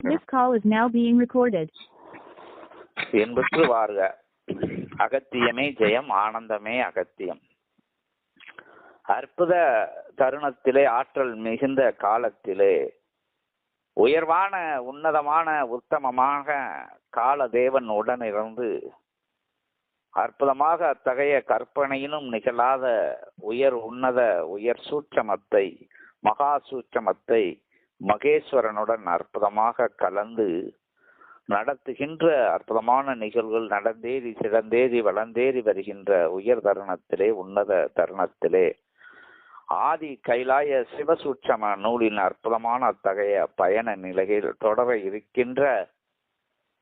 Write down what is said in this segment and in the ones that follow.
This call is now being recorded. என்பது வாருக. அகத்தியமே ஜெயம், ஆனந்தமே அகத்தியம். அற்புத தருணத்திலே, ஆற்றல் மிகுந்த காலத்திலே, உயர்வான உன்னதமான உத்தமமாக காலதேவன் உடனிருந்து அற்புதமாக அத்தகைய கற்பனையிலும் நிகழாத உயர் உன்னத உயர் சூட்சமத்தை, மகா சூட்சமத்தை மகேஸ்வரனுடன் அற்புதமாக கலந்து நடத்துகின்ற அற்புதமான நிகழ்வுகள் நடந்தேறி சிறந்தேறி வளர்ந்தேறி வருகின்ற உயர் தருணத்திலே, உன்னத தருணத்திலே, ஆதி கைலாய சிவசூட்சம நூலின் அற்புதமான அத்தகைய பயண நிலையில் தொடர இருக்கின்ற,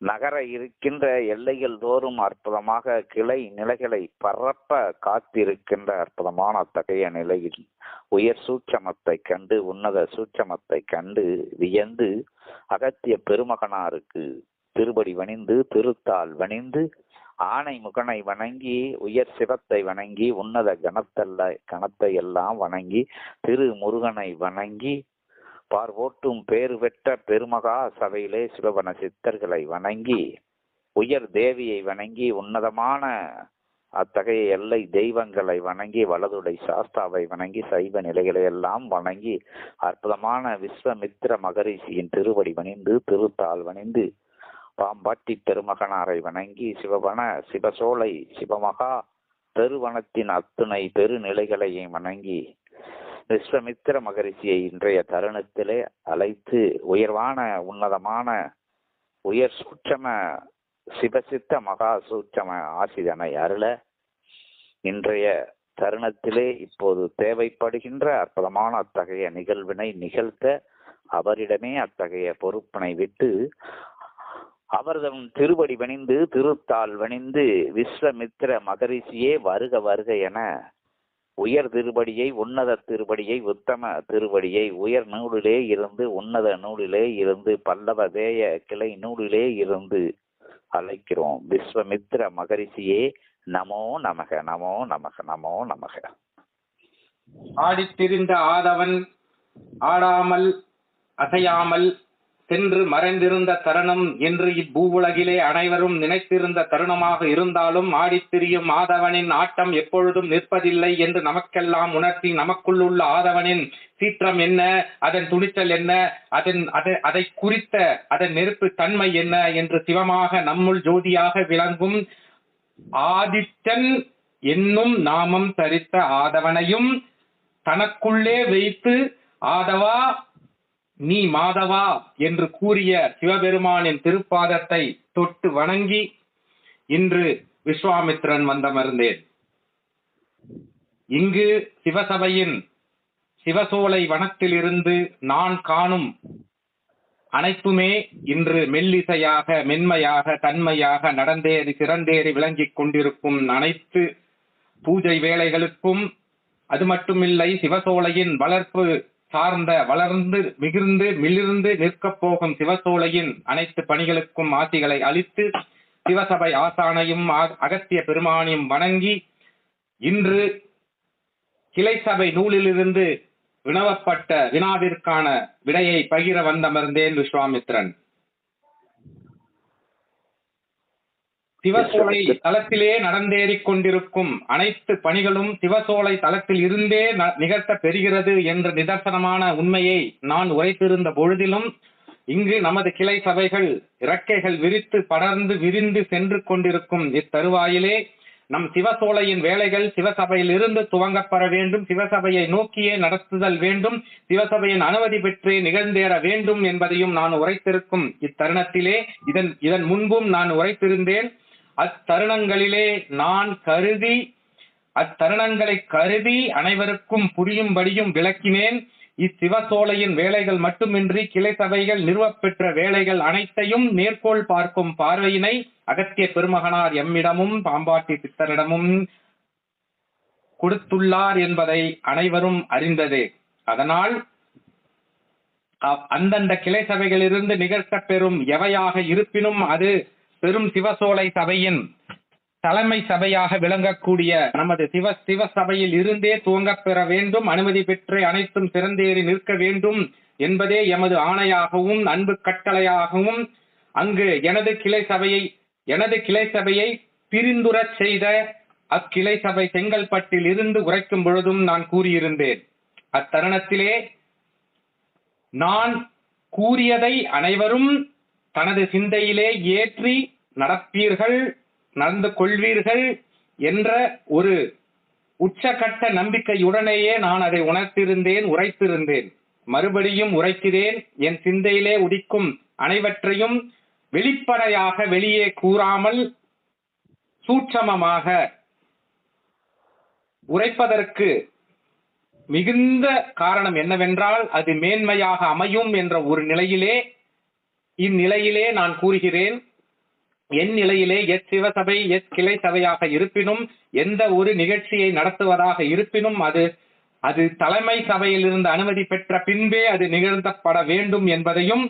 நகர இருக்கின்ற எல்லைகள் தோறும் அற்புதமாக கிளை நிலைகளை பரப்ப காத்திருக்கின்ற அற்புதமான அத்தகைய நிலையில் உயர் சூட்சமத்தை கண்டு, உன்னத சூட்சமத்தை கண்டு வியந்து அகத்திய பெருமகனாருக்கு திருபடி வணிந்து, திருத்தால் வணிந்து, ஆனை முகனை வணங்கி, உயர் சிவத்தை வணங்கி, உன்னத கணத்தை எல்லாம் வணங்கி, திரு முருகனை வணங்கி, பார்வோட்டும் பேறு பெற்ற பெருமகா சபையிலே சிவவன சித்தர்களை வணங்கி, உயர் தேவியை வணங்கி, உன்னதமான அத்தகைய எல்லை தெய்வங்களை வணங்கி, வலதுடை சாஸ்தாவை வணங்கி, சைவ நிலைகளை எல்லாம் வணங்கி, அற்புதமான விஸ்வமித்ர மகரிஷியின் திருவடி வணிந்து, திருத்தால் வணிந்து, பாம்பாட்டி பெருமகனாரை வணங்கி, சிவசோலை சிவமகா பெருவனத்தின் அத்துணை பெருநிலைகளையும் வணங்கி, விஸ்வமித்ர மகரிஷியை இன்றைய தருணத்திலே அழைத்து உயர்வான உன்னதமான உயர் சூட்சம சிவசித்த மகா சூட்சம ஆசிதனை அருள இன்றைய தருணத்திலே இப்போது தேவைப்படுகின்ற அற்புதமான அத்தகைய நிகழ்வினை நிகழ்த்த அவரிடமே அத்தகைய பொறுப்பினை விட்டு அவர்தம் திருவடி வணிந்து, திருத்தால் வணிந்து, விஸ்வமித்ர மகரிஷியே வருக வருக என உயர் திருபடியை, உன்னத திருபடியை, உத்தம திருபடியை, உயர் நூலிலே இருந்து, உன்னத நூலிலே இருந்து, பல்லவ தேய கிளை நூலிலே இருந்து அழைக்கிறோம். விஸ்வமித்ர மகரிஷியே நமோ நமக, நமோ நமக, நமோ நமக. ஆடித்திரிந்த ஆதவன் ஆடாமல் அசையாமல் சென்று மறைந்திருந்த தருணம் என்று இப்பூவுலகிலே அனைவரும் நினைத்திருந்த தருணமாக இருந்தாலும், ஆடித்திரியும் ஆதவனின் ஆட்டம் எப்பொழுதும் நிற்பதில்லை என்று நமக்கெல்லாம் உணர்த்தி, நமக்குள்ளுள்ள ஆதவனின் சீற்றம் என்ன, அதன் துணிச்சல் என்ன, அதை குறித்த அதன் நெருப்பு தன்மை என்ன என்று சிவமாக நம்முள் ஜோதியாக விளங்கும் ஆதித்தன் என்னும் நாமம் தரித்த ஆதவனையும் தனக்குள்ளே வைத்து, ஆதவா நீ மாதவா என்று கூறிய சிவபெருமானின் திருப்பாதத்தை தொட்டு வணங்கி இன்று விஸ்வாமித்திரன் வந்தமர்ந்தேன். இங்கு சிவசபையின் சிவசோலை வனத்திலிருந்து நான் காணும் அனைத்துமே இன்று மெல்லிசையாக, மென்மையாக, தன்மையாக நடந்தேறி சிறந்தேறி விளங்கிக் கொண்டிருக்கும் அனைத்து பூஜை வேளைகளுக்கும், அது மட்டுமில்லை சிவசோலையின் வளர்ப்பு சார்ந்த, வளர்ந்து மிகுந்து மிளிர்ந்து நிற்கப் போகும் சிவசோலையின் அனைத்து பணிகளுக்கும் ஆசிகளை அளித்து, சிவசபை ஆசானையும் அகத்திய பெருமானையும் வணங்கி, இன்று கிளை சபை நூலிலிருந்து வினவப்பட்ட வினாவிற்கான விடையை பகிர வந்தமர்ந்தேன் விஸ்வாமித்திரன். சிவசோலை தலத்திலே நடந்தேறிக் கொண்டிருக்கும் அனைத்து பணிகளும் சிவசோலை தலத்தில் இருந்தே நிகழ்த்த பெறுகிறது என்ற நிதர்சனமான உண்மையை நான் உரைத்திருந்த பொழுதிலும், இங்கு நமது கிளை சபைகள் இறக்கைகள் விரித்து படர்ந்து விரிந்து சென்று கொண்டிருக்கும் இத்தருவாயிலே நம் சிவசோலையின் வேலைகள் சிவசபையில் இருந்து துவங்கப்பட வேண்டும், சிவசபையை நோக்கியே நடத்துதல் வேண்டும், சிவசபையின் அனுமதி பெற்றே நிகழ்ந்தேற வேண்டும் என்பதையும் நான் உரைத்திருக்கும் இத்தருணத்திலே, இதன் முன்பும் நான் உரைத்திருந்தேன். அத்தருணங்களிலே நான் அத்தருணங்களை கருதி அனைவருக்கும் புரியும்படியும் விளக்கினேன். இச்சிவசோலையின் வேலைகள் மட்டுமின்றி கிளை சபைகள் நிறுவப்பெற்ற வேலைகள் அனைத்தையும் மேற்கோள் பார்க்கும் பார்வையினை அகத்திய பெருமகனார் எம்மிடமும் பாம்பாட்டி சித்தரிடமும் கொடுத்துள்ளார் என்பதை அனைவரும் அறிந்ததே. அதனால் அந்தந்த கிளை சபைகளிலிருந்து நிகழ்த்த பெறும் எவையாக இருப்பினும் அது பெரும் சிவசோலை சபையின் தலைமை சபையாக விளங்கக்கூடிய நமது சிவசபையில் இருந்தே துவங்கப் பெற வேண்டும், அனுமதி பெற்று அனைத்தும் சிறந்தேறி நிற்க வேண்டும் என்பதே எமது ஆணையாகவும் அன்பு கட்டளையாகவும் அங்கு எனது கிளை சபையை பிரிந்துரச் செய்த அக்கிளை சபை செங்கல்பட்டில் இருந்து உரைக்கும் பொழுதும் நான் கூறியிருந்தேன். அத்தருணத்திலே நான் கூறியதை அனைவரும் தனது சிந்தையிலே ஏற்றி நடப்பீர்கள், நடந்து கொள்வீர்கள் என்ற ஒரு உச்சகட்ட நம்பிக்கையுடனேயே நான் அதை உரைத்திருந்தேன். மறுபடியும் உரைக்கிறேன். என் சிந்தையிலே உதிக்கும் அனைவற்றையும் வெளிப்படையாக வெளியே கூறாமல் சூட்சமமாக உரைப்பதற்கு மிகுந்த காரணம் என்னவென்றால் அது மேன்மையாக அமையும் என்ற ஒரு நிலையிலே இந்நிலையிலே நான் கூறுகிறேன். என் நிலையிலே சிவசபை கிளை சபையாக இருப்பினும் எந்த ஒரு நிகழ்ச்சியை நடத்துவதாக இருப்பினும் அது தலைமை சபையில் இருந்து அனுமதி பெற்ற பின்பே அது நிகழ்த்தப்பட வேண்டும் என்பதையும்,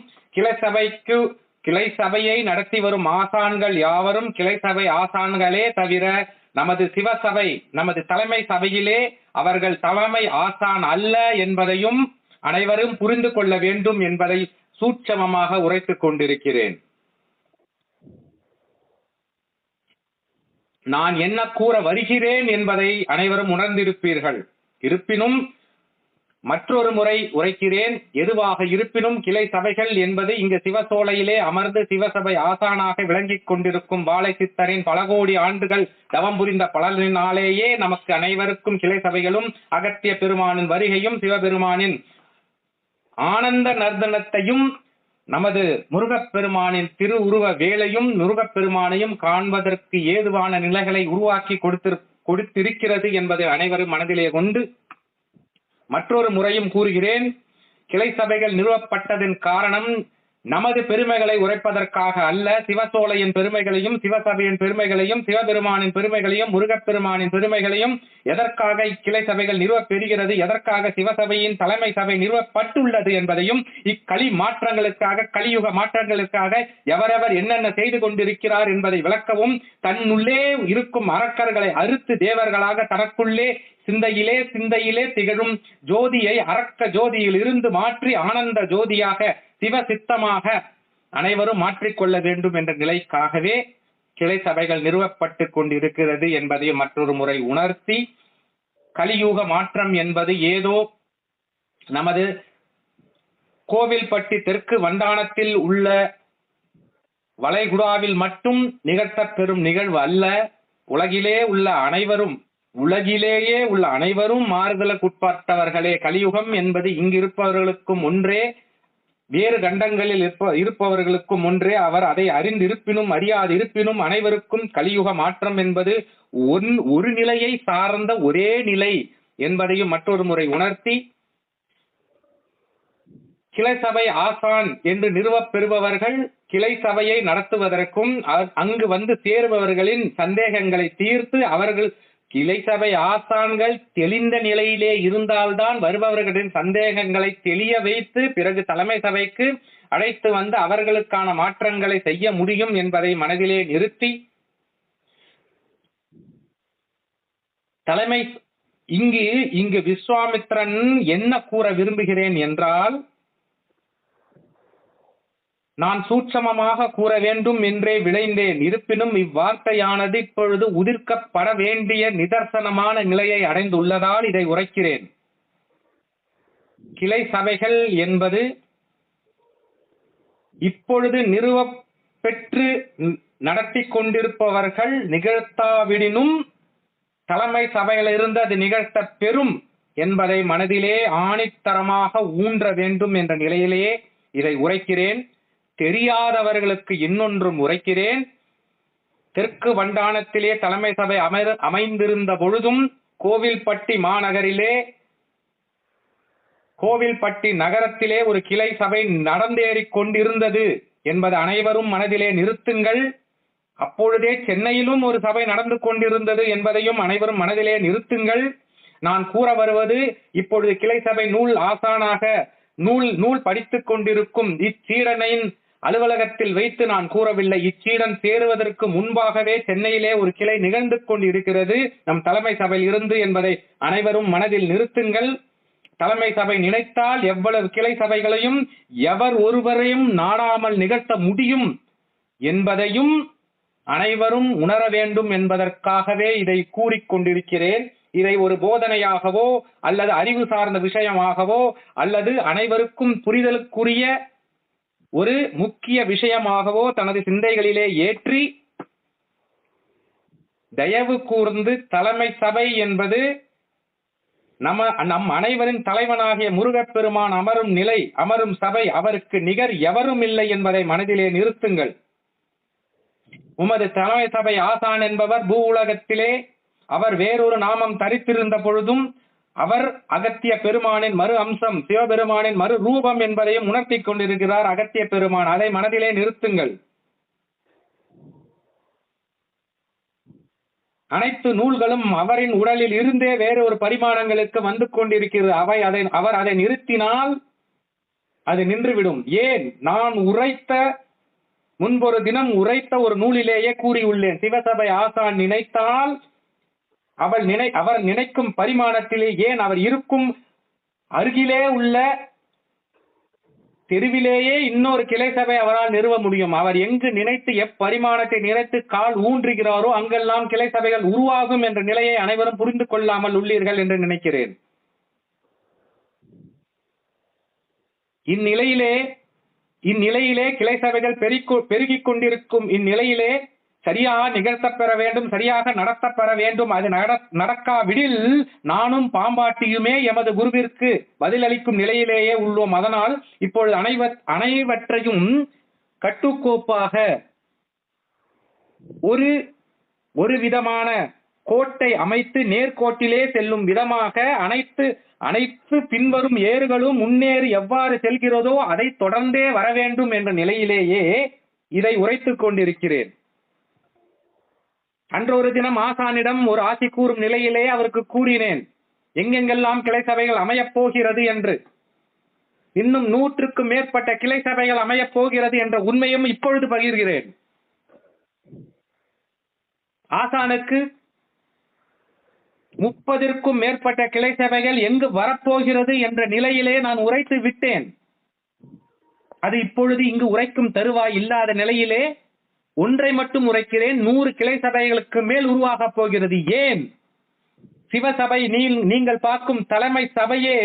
கிளை சபையை நடத்தி வரும் ஆசான்கள் யாவரும் கிளை சபை ஆசான்களே தவிர நமது சிவசபை நமது தலைமை சபையிலே அவர்கள் தலைமை ஆசான் அல்ல என்பதையும் அனைவரும் புரிந்து கொள்ள வேண்டும் என்பதை சூட்சமமாக உரைத்துக் கொண்டிருக்கிறேன். நான் என்ன கூற வருகிறேன் என்பதை அனைவரும் உணர்ந்திருப்பீர்கள். இருப்பினும் மற்றொரு முறை உரைக்கிறேன். எதுவாக இருப்பினும் கிளை சபைகள் என்பது இங்கு சிவசோலையிலே அமர்ந்து சிவசபை ஆசானாக விளங்கிக் கொண்டிருக்கும் வாழை சித்தரின் பல கோடி ஆண்டுகள் தவம் புரிந்த பலனினாலேயே நமக்கு அனைவருக்கும் கிளை சபைகளும் அகத்திய பெருமானின் வருகையும் சிவபெருமானின் ஆனந்த நர்தனத்தையும் நமது முருகப்பெருமானின் திரு உருவ வேலையும் முருகப்பெருமானையும் காண்பதற்கு ஏதுவான நிலைகளை உருவாக்கி கொடுத்திருக்கிறது என்பதை அனைவரும் மனதிலே கொண்டு மற்றொரு முறையும் கூறுகிறேன். கிளை சபைகள் நிறுவப்பட்டதன் காரணம் நமது பெருமைகளை உரைப்பதற்காக அல்ல, சிவசோலையின் பெருமைகளையும் சிவசபையின் பெருமைகளையும் சிவபெருமானின் பெருமைகளையும் முருகப்பெருமானின் பெருமைகளையும் எதற்காக இக்கிளை சபைகள் நிறுவப் பெறுகிறது, எதற்காக சிவசபையின் தலைமை சபை நிறுவப்பட்டுள்ளது என்பதையும் இக்களி மாற்றங்களுக்காக கலியுக மாற்றங்களுக்காக எவரெவர் என்னென்ன செய்து கொண்டிருக்கிறார் என்பதை விளக்கவும், தன்னுள்ளே இருக்கும் அரக்கர்களை அறுத்து தேவர்களாக தனக்குள்ளே சிந்தையிலே திகழும் ஜோதியை அரக்க ஜோதியில் இருந்து மாற்றி ஆனந்த ஜோதியாக சிவ சித்தமாக அனைவரும் மாற்றிக்கொள்ள வேண்டும் என்ற நிலைக்காகவே கிளை சபைகள் நிறுவப்பட்டு கொண்டிருக்கிறது என்பதை மற்றொரு முறை உணர்த்தி, கலியுக மாற்றம் என்பது ஏதோ நமது கோவில்பட்டி தெற்கு வண்டானத்தில் உள்ள வளைகுடாவில் மட்டும் நிகழ்த்தப் பெறும் நிகழ்வு அல்ல. உலகிலேயே உள்ள அனைவரும் மாறுதலுக்குட்பட்டவர்களே. கலியுகம் என்பது இங்கிருப்பவர்களுக்கும் ஒன்றே, வேறு கண்டங்களில் இருப்பவர்களுக்கும் ஒன்றே. அவர் அதை அறிந்திருப்பினும் அறியாதிருப்பினும் அனைவருக்கும் கலியுக மாற்றம் என்பது ஒரு நிலையை சார்ந்த ஒரே நிலை என்பதையும் மற்றொரு முறை உணர்த்தி, கிளை சபை ஆசான் என்று நிறுவப் பெறுபவர்கள் கிளை சபையை நடத்துவதற்கும் அங்கு வந்து சேருபவர்களின் சந்தேகங்களை தீர்த்து அவர்கள் கிளை சபை ஆசான்கள் தெளிந்த நிலையிலே இருந்தால்தான் வருபவர்களின் சந்தேகங்களை தெளிய வைத்து பிறகு தலைமை சபைக்கு அழைத்து வந்து அவர்களுக்கான மாற்றங்களை செய்ய முடியும் என்பதை மனதிலே நிறுத்தி, தலைமை இங்கு விஸ்வாமித்திரன் என்ன கூற விரும்புகிறேன் என்றால், நான் சூட்சமமாக கூற வேண்டும் என்றே விளைந்தேன். இருப்பினும் இவ்வார்த்தையானது இப்பொழுது உதிர்க்கப்பட வேண்டிய நிதர்சனமான நிலையை அடைந்துள்ளதால் இதை உரைக்கிறேன். கிளை சபைகள் என்பது இப்பொழுது நிறுவப்பெற்று நடத்தி கொண்டிருப்பவர்கள் நிகழ்த்தாவிடினும் தலைமை சபையிலிருந்து அது நிகழ்த்த பெறும் என்பதை மனதிலே ஆணித்தரமாக ஊன்ற வேண்டும் என்ற நிலையிலேயே இதை உரைக்கிறேன். தெரியாதவர்களுக்கு இன்னொன்றும் உரைக்கிறேன். தெற்கு வண்டானத்திலே தலைமை சபை அமைந்திருந்த பொழுதும் கோவில்பட்டி நகரத்திலே ஒரு கிளை சபை நடந்தேறிக் கொண்டிருந்தது என்பது அனைவரும் மனதிலே நிறுத்துங்கள். அப்பொழுதே சென்னையிலும் ஒரு சபை நடந்து கொண்டிருந்தது என்பதையும் அனைவரும் மனதிலே நிறுத்துங்கள். நான் கூற வருவது, இப்பொழுது கிளை சபை நூல் ஆசானாக நூல் படித்துக் கொண்டிருக்கும் இச்சீடனின் அலுவலகத்தில் வைத்து நான் கூறவில்லை. இச்சீடன் சேருவதற்கு முன்பாகவே சென்னையிலே ஒரு கிளை நிகழ்ந்து கொண்டிருக்கிறது நம் தலைமை சபையில் இருந்து என்பதை அனைவரும் மனதில் நிறுத்துங்கள். தலைமை சபை நினைத்தால் எவ்வளவு கிளை சபைகளையும் எவர் ஒருவரையும் நாடாமல் நிகழ்த்த முடியும் என்பதையும் அனைவரும் உணர வேண்டும் என்பதற்காகவே இதை கூறிக்கொண்டிருக்கிறேன். இதை ஒரு போதனையாகவோ அல்லது அறிவு சார்ந்த விஷயமாகவோ அல்லது அனைவருக்கும் புரிதலுக்குரிய ஒரு முக்கிய விஷயமாகவோ தனது சிந்தைகளிலே ஏற்றி தயவு கூர்ந்து தலைமை சபை என்பது நம் அனைவரின் தலைவனாகிய முருகப்பெருமான் அமரும் நிலை, அமரும் சபை, அவருக்கு நிகர் எவரும் இல்லை என்பதை மனதிலே நிறுத்துங்கள். உமது தலைமை சபை ஆசான் என்பவர் பூ உலகத்திலே அவர் வேறொரு நாமம் தரித்திருந்த பொழுதும் அவர் அகத்திய பெருமானின் மறு அம்சம், சிவபெருமானின் மறு ரூபம் என்பதையும் உணர்த்தி கொண்டிருக்கிறார் அகத்திய பெருமான். அதை மனதிலே நிறுத்துங்கள். அனைத்து நூல்களும் அவரின் உடலில் இருந்தே வேறொரு பரிமாணங்களுக்கு வந்து கொண்டிருக்கிறது. அவர் அதை நிறுத்தினால் அது நின்றுவிடும். ஏன்? நான் முன்பொரு தினம் உரைத்த ஒரு நூலிலேயே கூறியுள்ளேன். சிவசபை ஆசான் நினைத்தால் அவர் நினைக்கும் பரிமாணத்திலே, ஏன் அவர் இருக்கும் அருகிலே உள்ள தெருவிலேயே இன்னொரு கிளை சபை அவரால் நிறுவ முடியும். அவர் எங்கு நினைத்து எப்பரிமாணத்தை நினைத்து கால் ஊன்றுகிறாரோ அங்கெல்லாம் கிளை சபைகள் உருவாகும் என்ற நிலையை அனைவரும் புரிந்து கொள்ளாமல் உள்ளீர்கள் என்று நினைக்கிறேன். இந்நிலையிலே கிளை சபைகள் பெருகிக் கொண்டிருக்கும் இந்நிலையிலே சரியாக நிகழ்த்தப்பெற வேண்டும், சரியாக நடத்தப்பெற வேண்டும். அது நடக்காவிடில் நானும் பாம்பாட்டியுமே எமது குருவிற்கு பதிலளிக்கும் நிலையிலேயே உள்ளோம். அதனால் இப்பொழுது அனைவற்றையும் கட்டுக்கோப்பாக ஒரு விதமான கோட்டை அமைத்து நேர்கோட்டிலே செல்லும் விதமாக அனைத்து பின்வரும் ஏறுகளும் முன்னேறி எவ்வாறு செல்கிறதோ அதை தொடர்ந்தே வர வேண்டும் என்ற நிலையிலேயே இதை உரைத்துக் கொண்டிருக்கிறேன். அன்றொரு தினம் ஆசானிடம் ஒரு ஆசி கூறும் நிலையிலே அவருக்கு கூறினேன், எங்கெங்கெல்லாம் கிளை சபைகள் அமையப் போகிறது என்று. இன்னும் 100க்கும் மேற்பட்ட கிளை சபைகள் அமையப் போகிறது என்ற உண்மையும் இப்பொழுது பகிர்கிறேன். ஆசானுக்கு 30க்கும் மேற்பட்ட கிளை சபைகள் எங்கு வரப்போகிறது என்ற நிலையிலே நான் உரைத்து விட்டேன். அது இப்பொழுது இங்கு உரைக்கும் தருவாய் இல்லாத நிலையிலே ஒன்றை மட்டும் உரைக்கிறேன். 100 கிளை சபைகளுக்கு மேல் உருவாக போகிறது. ஏன்? சிவசபை நீங்கள் பார்க்கும் தலைமை சபையே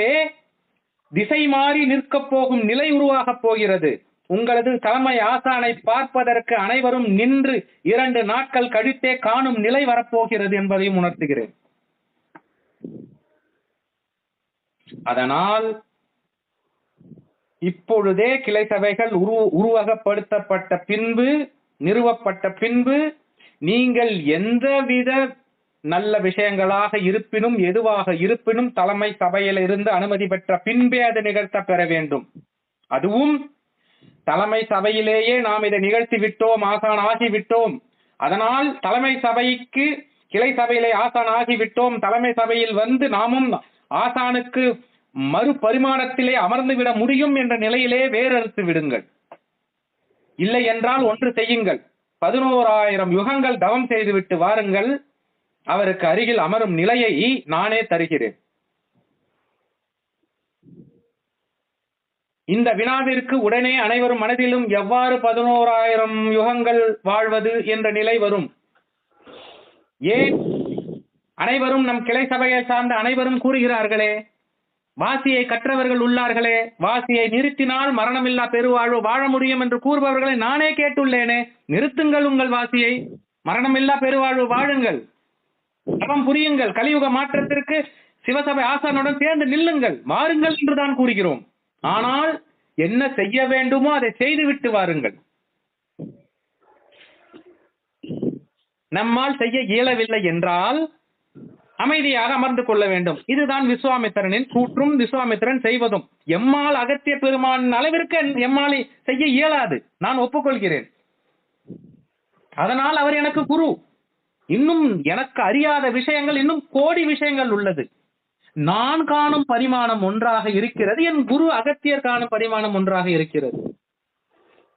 திசை மாறி நிற்கப் போகும் நிலை உருவாக போகிறது. உங்களது தலைமை ஆசானை பார்ப்பதற்கு அனைவரும் நின்று 2 நாட்கள் கழித்தே காணும் நிலை வரப்போகிறது என்பதையும் உணர்த்துகிறேன். அதனால் இப்பொழுதே கிளை சபைகள் உருவகப்படுத்தப்பட்ட பின்பு, நிறுவப்பட்ட பின்பு, நீங்கள் எந்தவித நல்ல விஷயங்களாக இருப்பினும் எதுவாக இருப்பினும் தலைமை சபையில் இருந்து அனுமதி பெற்ற பின்பே அது நிகழ்த்த பெற வேண்டும். அதுவும் தலைமை சபையிலேயே நாம் இதை நிகழ்த்தி விட்டோம், ஆசான் ஆகிவிட்டோம், அதனால் தலைமை சபைக்கு கிளை சபையிலே ஆசான் ஆகிவிட்டோம், தலைமை சபையில் வந்து நாமும் ஆசானுக்கு மறு பரிமாணத்திலே அமர்ந்து விட முடியும் என்ற நிலையிலே வேறறுத்து விடுங்கள். இல்லை என்றால் ஒன்று செய்யுங்கள், 11,000 யுகங்கள் தவம் செய்துவிட்டு வாருங்கள், அவருக்கு அருகில் அமரும் நிலையை நானே தருகிறேன். இந்த வினாவிற்கு உடனே அனைவரும் மனதிலும் எவ்வாறு 11,000 யுகங்கள் வாழ்வது என்ற நிலை வரும். ஏன்? அனைவரும் நம் கிளை சபையை சார்ந்த அனைவரும் கூறுகிறார்களே, வாசியை கற்றவர்கள் உள்ளார்களே, வாசியை நிறுத்தினால் மரணமில்லா பெருவாழ்வு வாழ முடியும் என்று கூறுபவர்களை நானே கேட்டுள்ளேனே. நிறுத்துங்கள் உங்கள் வாசியை, மரணமில்லா பெருவாழ்வு வாழுங்கள், தவம் புரியுங்கள், கலியுக மாற்றத்திற்கு சிவசபை ஆசானுடன் சேர்ந்து நில்லுங்கள், வாருங்கள் என்றுதான் கூறுகிறோம். ஆனால் என்ன செய்ய வேண்டுமோ அதை செய்துவிட்டு வாருங்கள். நம்மால் செய்ய இயலவில்லை என்றால் அமைதியாக அமர்ந்து கொள்ள வேண்டும். இதுதான் விஸ்வாமித்திரனின் கூற்றும், விஸ்வாமித்திரன் செய்வதும். எம்மால் அகத்திய பெருமான் அளவிற்கு எம்மால் செய்ய இயலாது, நான் ஒப்புக்கொள்கிறேன். அதனால் அவர் எனக்கு குரு. இன்னும் எனக்கு அறியாத விஷயங்கள் இன்னும் கோடி விஷயங்கள் உள்ளது. நான் காணும் பரிமாணம் ஒன்றாக இருக்கிறது, என் குரு அகத்தியர் காணும் பரிமாணம் ஒன்றாக இருக்கிறது.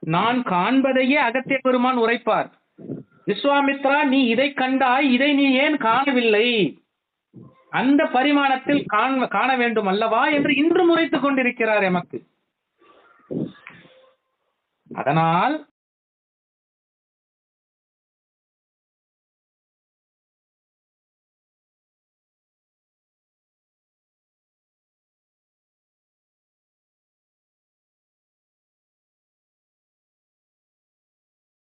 நான் காண்பதையே அகத்திய பெருமான் உரைப்பார். விஸ்வாமித்ரா, நீ இதை கண்டாய், இதை நீ ஏன் காணவில்லை? அந்த பரிமாணத்தில் காண வேண்டும் அல்லவா என்று இன்று முறைத்துக் கொண்டிருக்கிறார் எமக்கு. அதனால்